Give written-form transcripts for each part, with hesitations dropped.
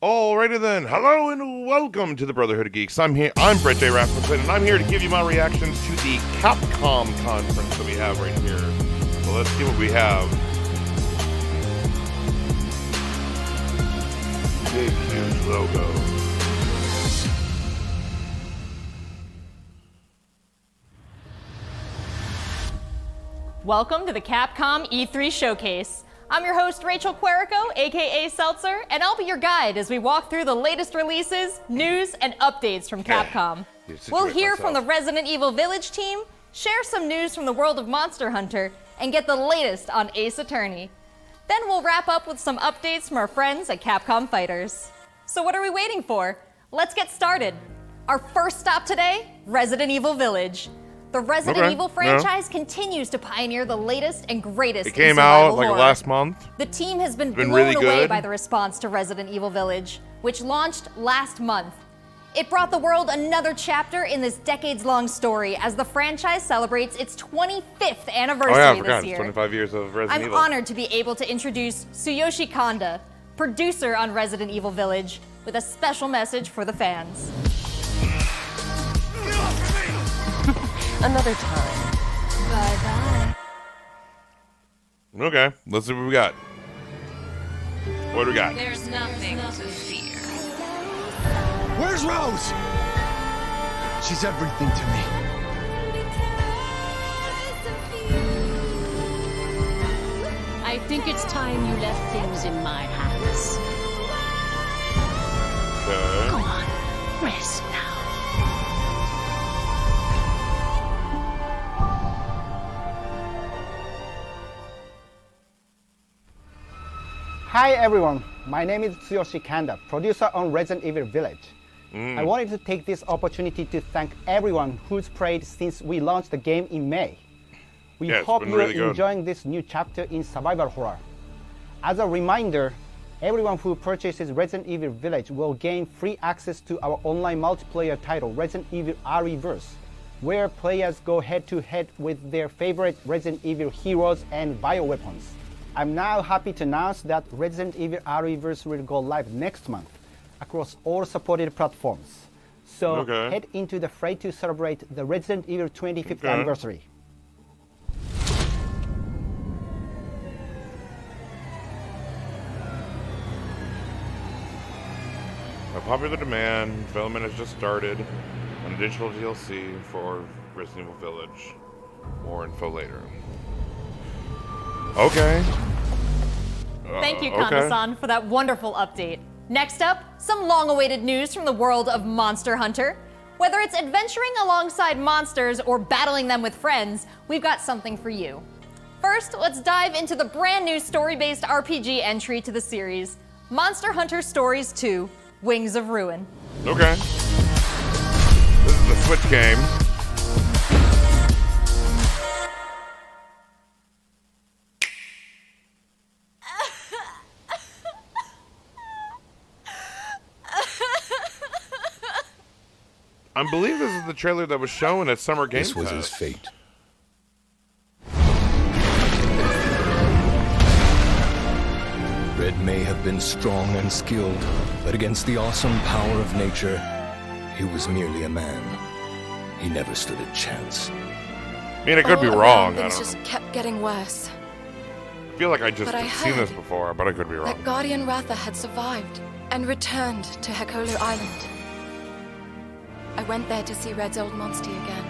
Alrighty then, hello and welcome to the Brotherhood of Geeks. I'm Brett J. Rasmussen, and I'm here to give you my reactions to the Capcom conference that we have right here. So let's see what we have. Big, huge logo. Welcome to the Capcom E3 Showcase. I'm your host, Rachel Querico, aka Seltzer, and I'll be your guide as we walk through the latest releases, news, and updates from Capcom. We'll hear from the Resident Evil Village team, share some news from the world of Monster Hunter, and get the latest on Ace Attorney. Then we'll wrap up with some updates from our friends at Capcom Fighters. So what are we waiting for? Let's get started. Our first stop today, Resident Evil Village. The Resident Evil franchise continues to pioneer the latest and greatest. It came out like last month. The team has been blown really away good by the response to Resident Evil Village, which launched last month. It brought the world another chapter in this decades-long story as the franchise celebrates its 25th anniversary this year. 25 years of Resident Evil. I'm honored to be able to introduce Tsuyoshi Kanda, producer on Resident Evil Village, with a special message for the fans. Another time. Bye-bye. Okay, let's see what we got. What do we got? There's nothing to fear. Where's Rose? She's everything to me. I think it's time you left things in my hands. Okay. Go on, rest now. Hi everyone, my name is Tsuyoshi Kanda, producer on Resident Evil Village. I wanted to take this opportunity to thank everyone who's played since we launched the game in May. We hope you're enjoying this new chapter in survival horror. As a reminder, everyone who purchases Resident Evil Village will gain free access to our online multiplayer title, Resident Evil Re:Verse, where players go head-to-head with their favorite Resident Evil heroes and bioweapons. I'm now happy to announce that Resident Evil Re:Verse will go live next month across all supported platforms. So head into the fray to celebrate the Resident Evil 25th anniversary. A popular demand, development has just started on a digital DLC for Resident Evil Village. More info later. Okay. Thank you, Kanda-san, for that wonderful update. Next up, some long-awaited news from the world of Monster Hunter. Whether it's adventuring alongside monsters or battling them with friends, we've got something for you. First, let's dive into the brand new story-based RPG entry to the series, Monster Hunter Stories 2, Wings of Ruin. Okay. This is the Switch game. I believe this is the trailer that was shown at Summer Game Fest. This was his fate. Red may have been strong and skilled, but against the awesome power of nature, he was merely a man. He never stood a chance. I mean, I could be wrong. I don't know. Just kept getting worse. I feel like I just have seen this before, but I could be wrong. That Guardian Ratha had survived and returned to Hekolu Island. I went there to see Red's old monster again.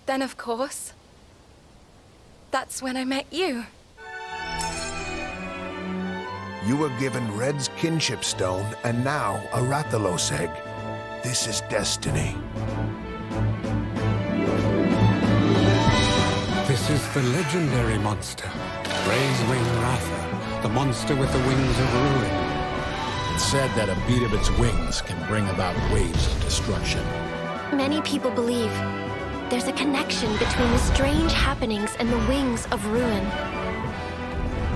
Then, of course, that's when I met you. You were given Red's kinship stone and now a Rathalos egg. This is destiny. This is the legendary monster, Ray's Wing Ratha, the monster with the wings of ruin. It's said that a beat of its wings can bring about waves of destruction. Many people believe there's a connection between the strange happenings and the wings of ruin.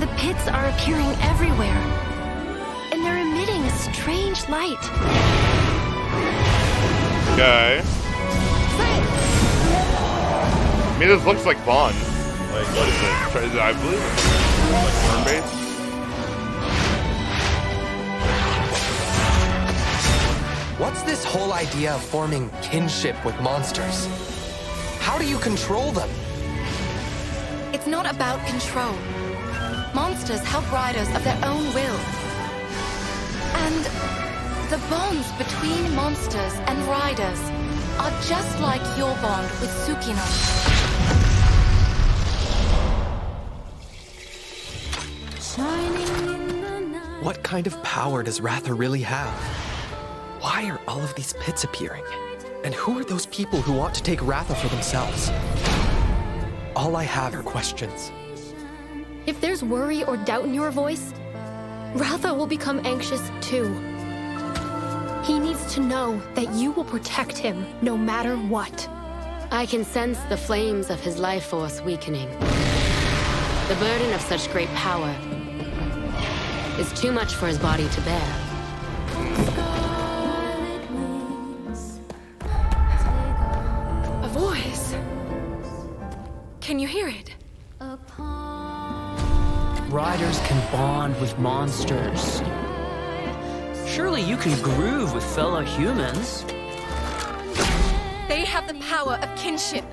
The pits are appearing everywhere, and they're emitting a strange light. Okay. I mean, this looks like fun. Like, what is this? I believe it's like turn-based. What's this whole idea of forming kinship with monsters? How do you control them? It's not about control. Monsters help riders of their own will. And the bonds between monsters and riders are just like your bond with Tsukino. What kind of power does Ratha really have? Why are all of these pits appearing? And who are those people who want to take Ratha for themselves? All I have are questions. If there's worry or doubt in your voice, Ratha will become anxious too. He needs to know that you will protect him no matter what. I can sense the flames of his life force weakening. The burden of such great power is too much for his body to bear. A voice. Can you hear it? Riders can bond with monsters. Surely you can groove with fellow humans. They have the power of kinship.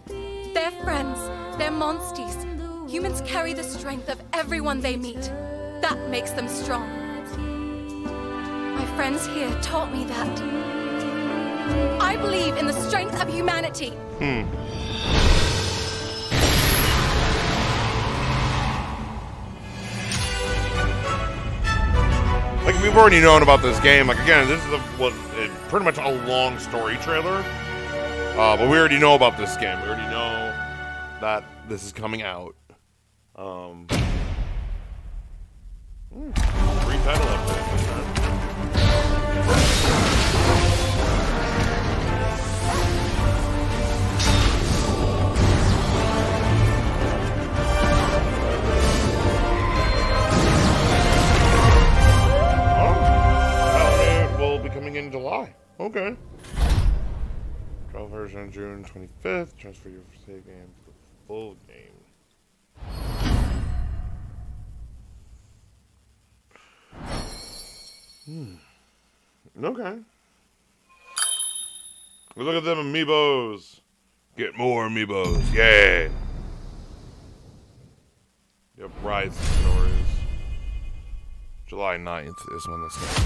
They're friends. They're monsties. Humans carry the strength of everyone they meet. That makes them strong. My friends here taught me that. I believe in the strength of humanity. Like, we've already known about this game. Like, again, this is pretty much a long story trailer. But we already know about this game. We already know that this is coming out. Free title update. Will be coming in July. Okay. Trial version June 25th. Transfer your save game to the full game. Okay. Look at them amiibos. Get more amiibos. Yeah. Yep, Rise Stories. July 9th is when this comes.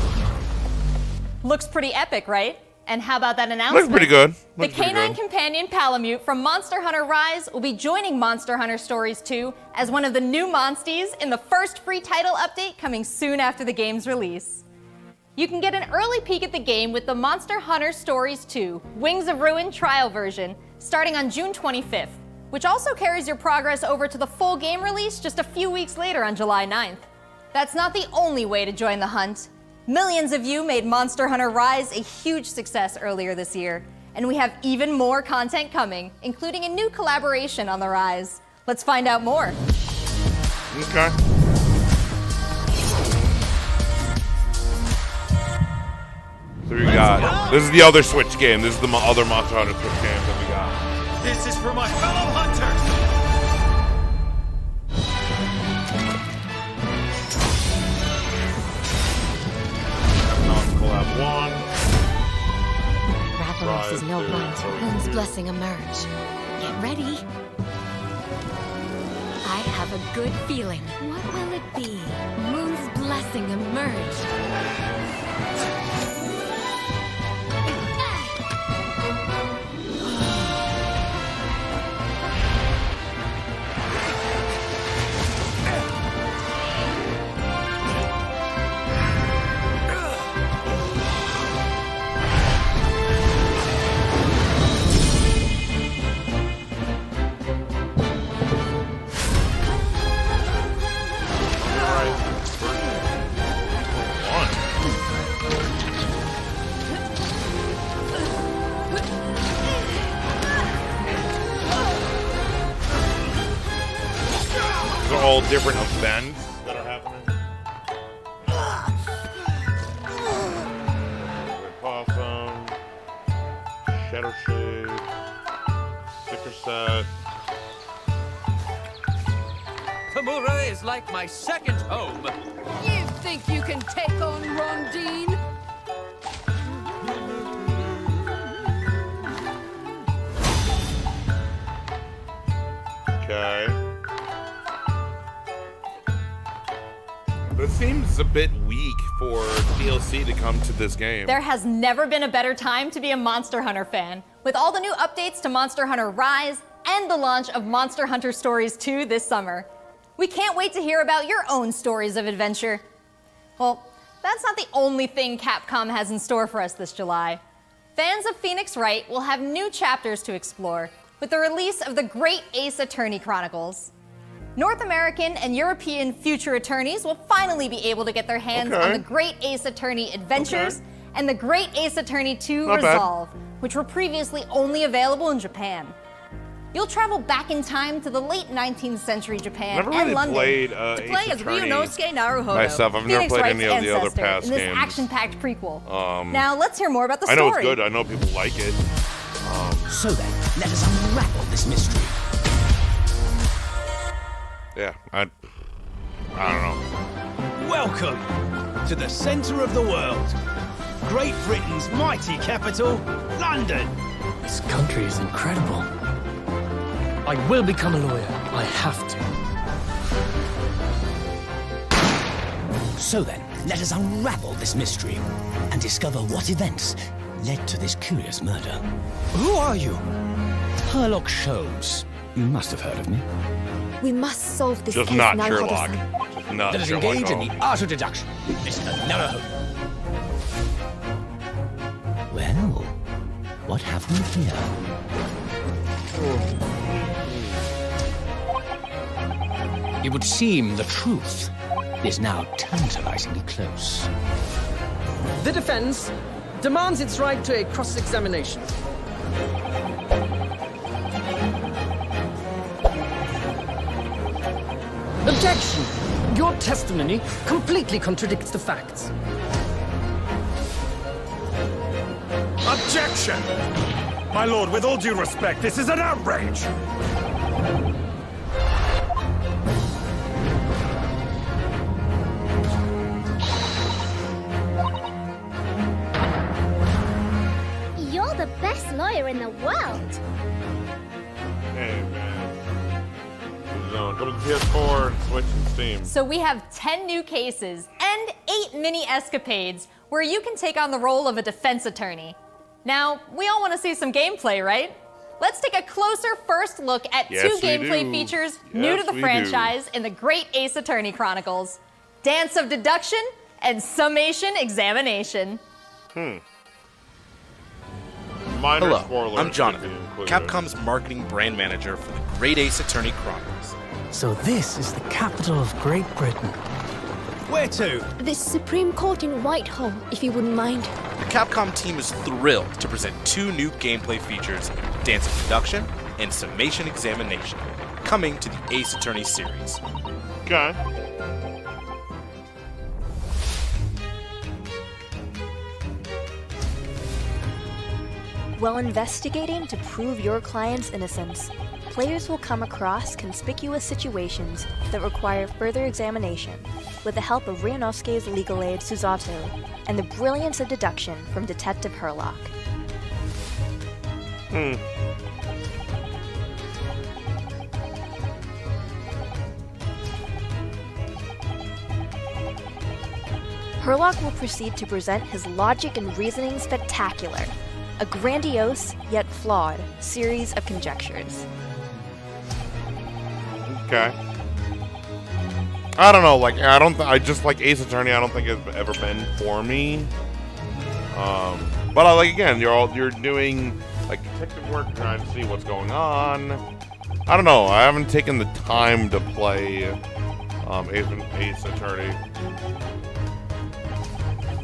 Looks pretty epic, right? And how about that announcement? Looks pretty good. The canine companion Palamute from Monster Hunter Rise will be joining Monster Hunter Stories 2 as one of the new monsties in the first free title update coming soon after the game's release. You can get an early peek at the game with the Monster Hunter Stories 2 Wings of Ruin trial version starting on June 25th, which also carries your progress over to the full game release just a few weeks later on July 9th. That's not the only way to join the hunt. Millions of you made Monster Hunter Rise a huge success earlier this year, and we have even more content coming, including a new collaboration on the Rise. Let's find out more. Okay. So we got, this is the other Switch game. This is the other Monster Hunter Switch game that we got. This is for my fellow hunters! Collab 1. Rathalos is no runt. Moon's blessing emerge. Get ready. I have a good feeling. What will it be? Moon's blessing emerge. All different events that are happening. Possum, Shadow Shade, Sticker Set. Nakamura is like my second home. You think you can take on Rondine? Okay. This seems a bit weak for DLC to come to this game. There has never been a better time to be a Monster Hunter fan, with all the new updates to Monster Hunter Rise and the launch of Monster Hunter Stories 2 this summer. We can't wait to hear about your own stories of adventure. Well, that's not the only thing Capcom has in store for us this July. Fans of Phoenix Wright will have new chapters to explore with the release of the Great Ace Attorney Chronicles. North American and European future attorneys will finally be able to get their hands on the Great Ace Attorney Adventures and the Great Ace Attorney 2 Resolve, which were previously only available in Japan. You'll travel back in time to the late 19th century Japan and London to play as Ryunosuke Naruhodo, myself. I've never played any of the other past in this games. action-packed prequel. Now let's hear more about the story. I know it's good. I know people like it. So then, let us unravel this mystery. Yeah, I don't know. Welcome to the center of the world. Great Britain's mighty capital, London. This country is incredible. I will become a lawyer. I have to. So then, let us unravel this mystery and discover what events led to this curious murder. Who are you? Sherlock Sholmes. You must have heard of me. We must solve this Just case not now, Sherlock. Hodderson. Just not Let us Sherlock engage in Holmes. the art of deduction, Mr. Naruhodo. Well, what have we here? It would seem the truth is now tantalizingly close. The defense demands its right to a cross-examination. Objection! Your testimony completely contradicts the facts. Objection! My lord, with all due respect, this is an outrage! You're the best lawyer in the world. Hey, man. Go to the PS4, Switch, and Steam. So we have 10 new cases and 8 mini escapades where you can take on the role of a defense attorney. Now, we all want to see some gameplay, right? Let's take a closer first look at two gameplay features new to the franchise in the Great Ace Attorney Chronicles: Dance of Deduction and Summation Examination. Minor Hello, spoilers I'm Jonathan, should be included. Capcom's marketing brand manager for the Great Ace Attorney Chronicles. So this is the capital of Great Britain. Where to? The Supreme Court in Whitehall, if you wouldn't mind. The Capcom team is thrilled to present 2 new gameplay features, Dance of Deduction and Summation Examination, coming to the Ace Attorney series. Okay. While investigating to prove your client's innocence, players will come across conspicuous situations that require further examination with the help of Ryunosuke's legal aid Susato and the brilliance of deduction from Detective Herlock. Herlock will proceed to present his logic and reasoning spectacular, a grandiose yet flawed series of conjectures. Okay. I don't know, like, I just like Ace Attorney, I don't think it's ever been for me. But I like, again, you're doing, like, detective work, trying to see what's going on. I don't know, I haven't taken the time to play Ace Attorney.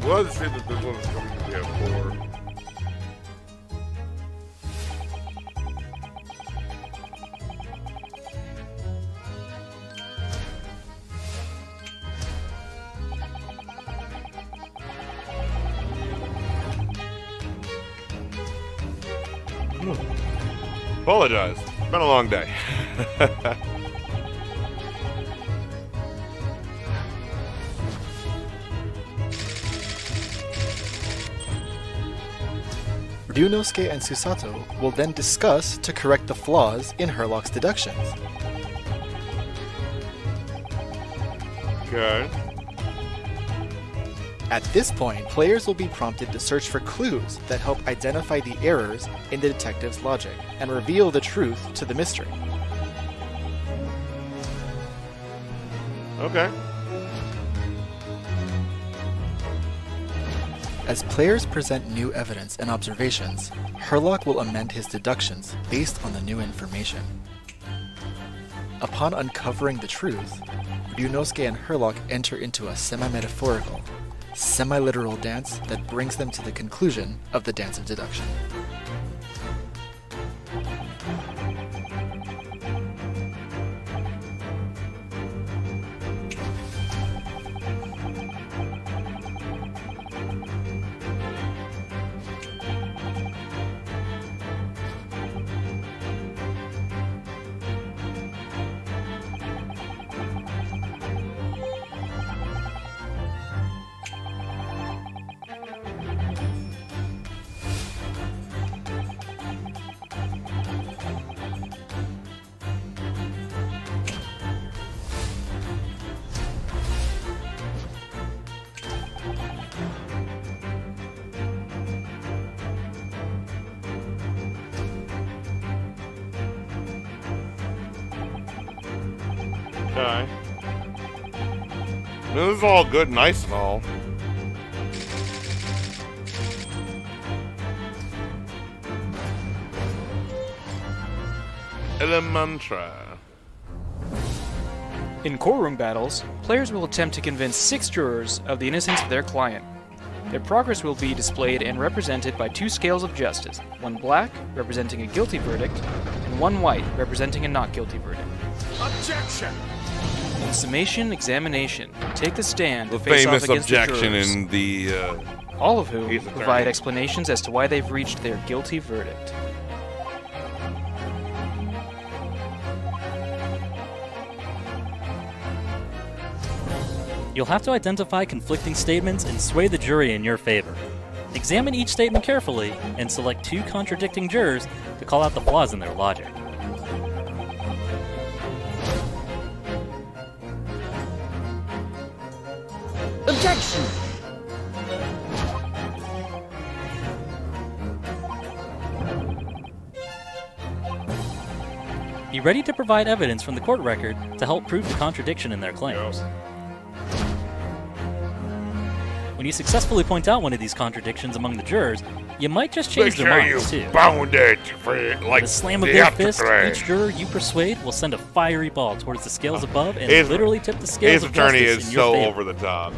Well, let's see that this one's coming to PS4. Apologize. It's been a long day. Ryunosuke and Susato will then discuss to correct the flaws in Herlock's deductions. Okay. At this point, players will be prompted to search for clues that help identify the errors in the detective's logic and reveal the truth to the mystery. Okay. As players present new evidence and observations, Herlock will amend his deductions based on the new information. Upon uncovering the truth, Ryunosuke and Herlock enter into a semi-metaphorical, semi-literal dance that brings them to the conclusion of the dance of deduction. Okay. This is all good, nice and all. Elementra. In courtroom battles, players will attempt to convince 6 jurors of the innocence of their client. Their progress will be displayed and represented by 2 scales of justice, one black, representing a guilty verdict, and one white, representing a not guilty verdict. Objection! In summation examination, take the stand The to face famous off against objection the jurors, in the all of whom Ace provide Attorney. explanations as to why they've reached their guilty verdict. You'll have to identify conflicting statements and sway the jury in your favor. Examine each statement carefully and select 2 contradicting jurors to call out the flaws in their logic. Objection! Be ready to provide evidence from the court record to help prove the contradiction in their claims. When you successfully point out one of these contradictions among the jurors, you might just change their minds too. Bound it for like With a slam of their fist, each juror you persuade will send a fiery ball towards the scales above and literally tip the scales Ace of Attorney justice is in your so favor. over the top.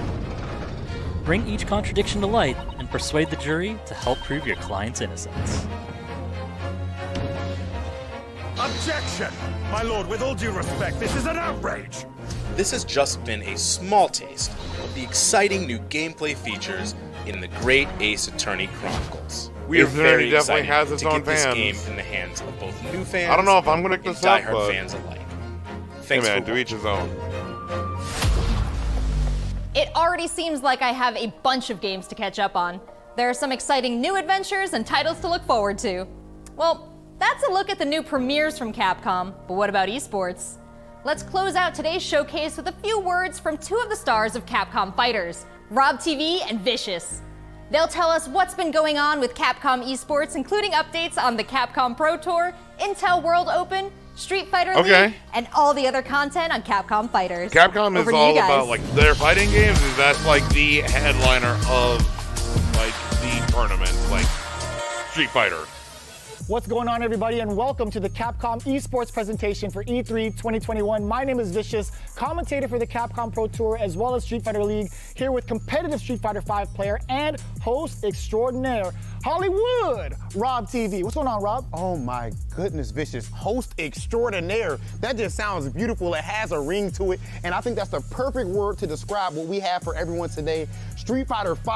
Bring each contradiction to light and persuade the jury to help prove your client's innocence. Objection! My lord, with all due respect, this is an outrage! This has just been a small taste of the exciting new gameplay features in the Great Ace Attorney Chronicles. We are Ace Attorney very definitely excited has its to own get this fans. game in the hands of both new fans I don't know if I'm gonna and pick this up, diehard but fans alike. Hey Thanks man, for to each his own. It already seems like I have a bunch of games to catch up on. There are some exciting new adventures and titles to look forward to. Well, that's a look at the new premieres from Capcom, but what about esports? Let's close out today's showcase with a few words from 2 of the stars of Capcom Fighters, Rob TV and Vicious. They'll tell us what's been going on with Capcom esports, including updates on the Capcom Pro Tour, Intel World Open, Street Fighter League, and all the other content on Capcom Fighters. Capcom Over is to you all guys. about like their fighting games. Is that's like the headliner of like the tournament, like Street Fighter. What's going on, everybody, and welcome to the Capcom esports presentation for E3 2021. My name is Vicious, commentator for the Capcom Pro Tour as well as Street Fighter League, here with competitive Street Fighter V player and host extraordinaire, Hollywood, Rob TV. What's going on, Rob? Oh my goodness, Vicious. Host extraordinaire. That just sounds beautiful. It has a ring to it, and I think that's the perfect word to describe what we have for everyone today. Street Fighter V,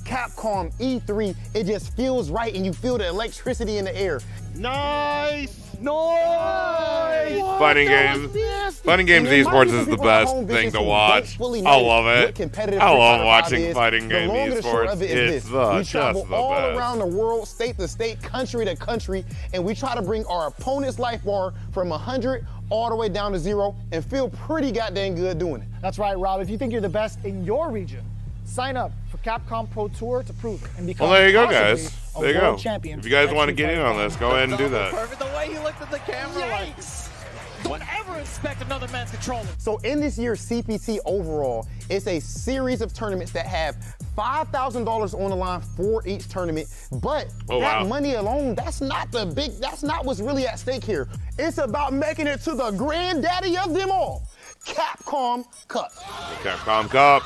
Capcom E3, it just feels right and you feel the electricity in the air. Nice! Nice! Fighting games. Fighting games esports is the best thing to watch. I love it. I love watching fighting game esports. It's we just travel the all best. around the world, state to state, country to country, and we try to bring our opponent's life bar from 100 all the way down to 0 and feel pretty goddamn good doing it. That's right, Rob. If you think you're the best in your region, sign up for Capcom Pro Tour to prove it and become Well, there you go, possibly guys. a There you world go. champion If you guys at want to Street get in Fighter on this, go ahead and do that. Perfect. The way he looked at the camera, Yikes. Don't ever expect another man to control it. So in this year's CPT overall, it's a series of tournaments that have $5,000 on the line for each tournament. But that money alone, that's not what's really at stake here. It's about making it to the granddaddy of them all, Capcom Cup. The Capcom Cup.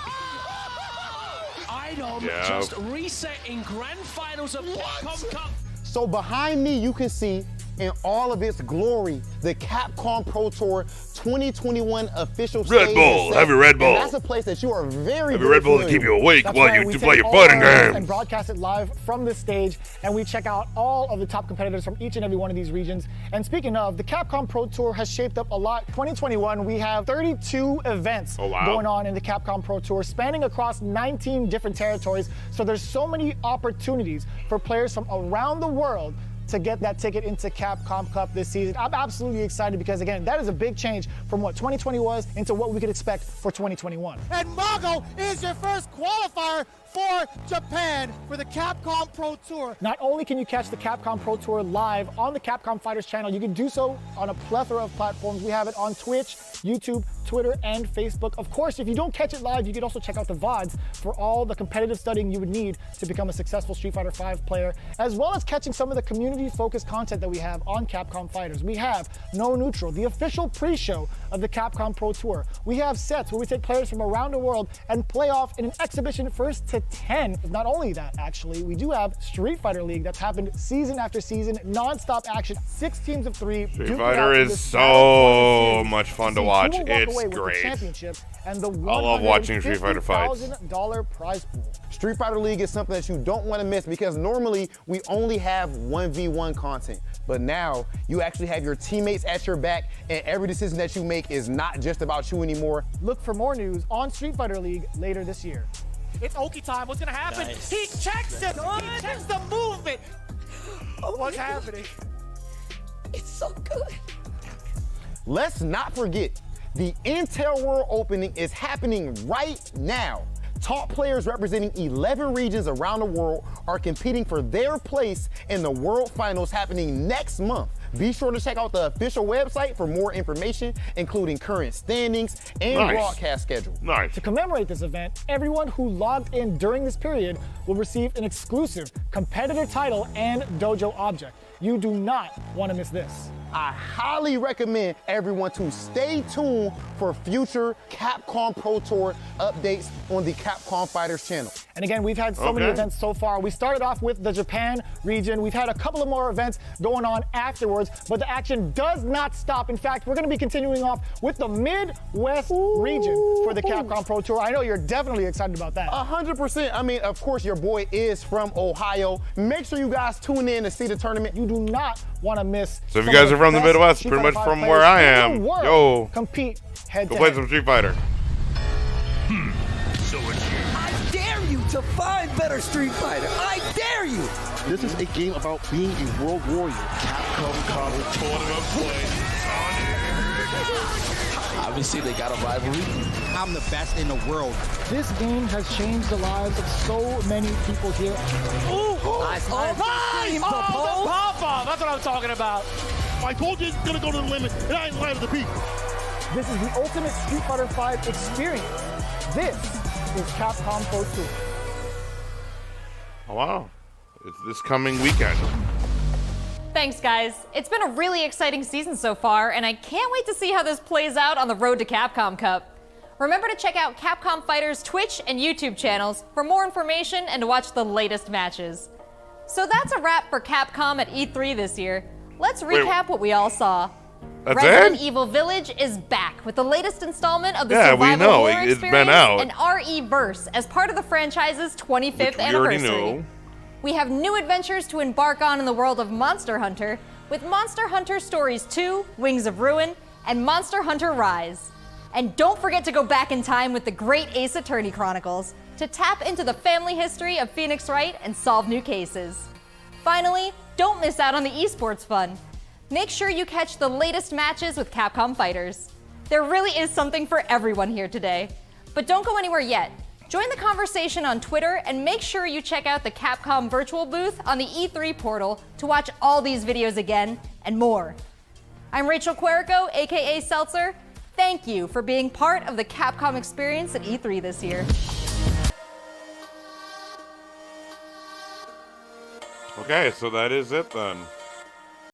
Item Yeah. just reset in grand finals of Capcom Cup. So behind me, you can see in all of its glory, the Capcom Pro Tour 2021 official Red stage Bull, and set. have your Red Bull. And that's a place that you are very, Have your very Red Bull to familiar keep you with. awake That's while right, you we play take your all fighting our events game. and broadcast it live from this stage, and we check out all of the top competitors from each and every one of these regions. And speaking of, the Capcom Pro Tour has shaped up a lot. 2021, we have 32 events going on in the Capcom Pro Tour, spanning across 19 different territories. So there's so many opportunities for players from around the world to get that ticket into Capcom Cup this season. I'm absolutely excited because, again, that is a big change from what 2020 was into what we could expect for 2021. And Mago is your first qualifier for Japan for the Capcom Pro Tour. Not only can you catch the Capcom Pro Tour live on the Capcom Fighters channel, you can do so on a plethora of platforms. We have it on Twitch, YouTube, Twitter, and Facebook. Of course, if you don't catch it live, you can also check out the VODs for all the competitive studying you would need to become a successful Street Fighter V player, as well as catching some of the community-focused content that we have on Capcom Fighters. We have No Neutral, the official pre-show of the Capcom Pro Tour. We have sets where we take players from around the world and play off in an exhibition first to 10. Not only that, actually, we do have Street Fighter League that's happened season after season, non-stop action, 6 teams of 3. Street Fighter is so much fun to watch. It's great. And the I love watching Street Fighter fights. $1,000 prize pool. Street Fighter League is something that you don't want to miss because normally we only have 1v1 content. But now you actually have your teammates at your back, and every decision that you make is not just about you anymore. Look for more news on Street Fighter League later this year. It's Oki time. What's gonna happen? Nice. He checks it. He checks the movement. What's happening? It's so good. Let's not forget, the Intel World Opening is happening right now. Top players representing 11 regions around the world are competing for their place in the World Finals happening next month. Be sure to check out the official website for more information, including current standings and broadcast schedule. Nice. To commemorate this event, everyone who logged in during this period will receive an exclusive competitor title and dojo object. You do not want to miss this. I highly recommend everyone to stay tuned for future Capcom Pro Tour updates on the Capcom Fighters channel. And again, we've had so many events so far. We started off with the Japan region. We've had a couple of more events going on afterwards, but the action does not stop. In fact, we're going to be continuing off with the Midwest region for the Capcom Pro Tour. I know you're definitely excited about that. 100%. I mean, of course, your boy is from Ohio. Make sure you guys tune in to see the tournament. You do not want to miss. So if you guys are from the Midwest, pretty much from where I am, yo, compete head go to play head. some Street Fighter. So it's you. I dare you to find better Street Fighter. I dare you. This is a game about being a world warrior. Capcom Cup tournament play. Obviously, they got a rivalry. I'm the best in the world. This game has changed the lives of so many people here. Ooh! Nice. Oh, the pop-off! That's what I'm talking about. I told you it's gonna go to the limit, and I ain't lying to the beat. This is the ultimate Street Fighter V experience. This is Capcom Pro Tour. Oh, wow. It's this coming weekend. Thanks, guys. It's been a really exciting season so far, and I can't wait to see how this plays out on the road to Capcom Cup. Remember to check out Capcom Fighters' Twitch and YouTube channels for more information and to watch the latest matches. So that's a wrap for Capcom at E3 this year. Let's recap what we all saw. That's Resident it? Evil Village is back with the latest installment of the Yeah, we survival know. horror It's experience been out. and RE-Verse as part of the franchise's 25th Which we already anniversary. know. We have new adventures to embark on in the world of Monster Hunter, with Monster Hunter Stories 2, Wings of Ruin, and Monster Hunter Rise. And don't forget to go back in time with the great Ace Attorney Chronicles to tap into the family history of Phoenix Wright and solve new cases. Finally, don't miss out on the esports fun. Make sure you catch the latest matches with Capcom Fighters. There really is something for everyone here today. But don't go anywhere yet. Join the conversation on Twitter and make sure you check out the Capcom virtual booth on the E3 portal to watch all these videos again and more. I'm Rachel Querico, aka Seltzer. Thank you for being part of the Capcom experience at E3 this year. Okay, so that is it then.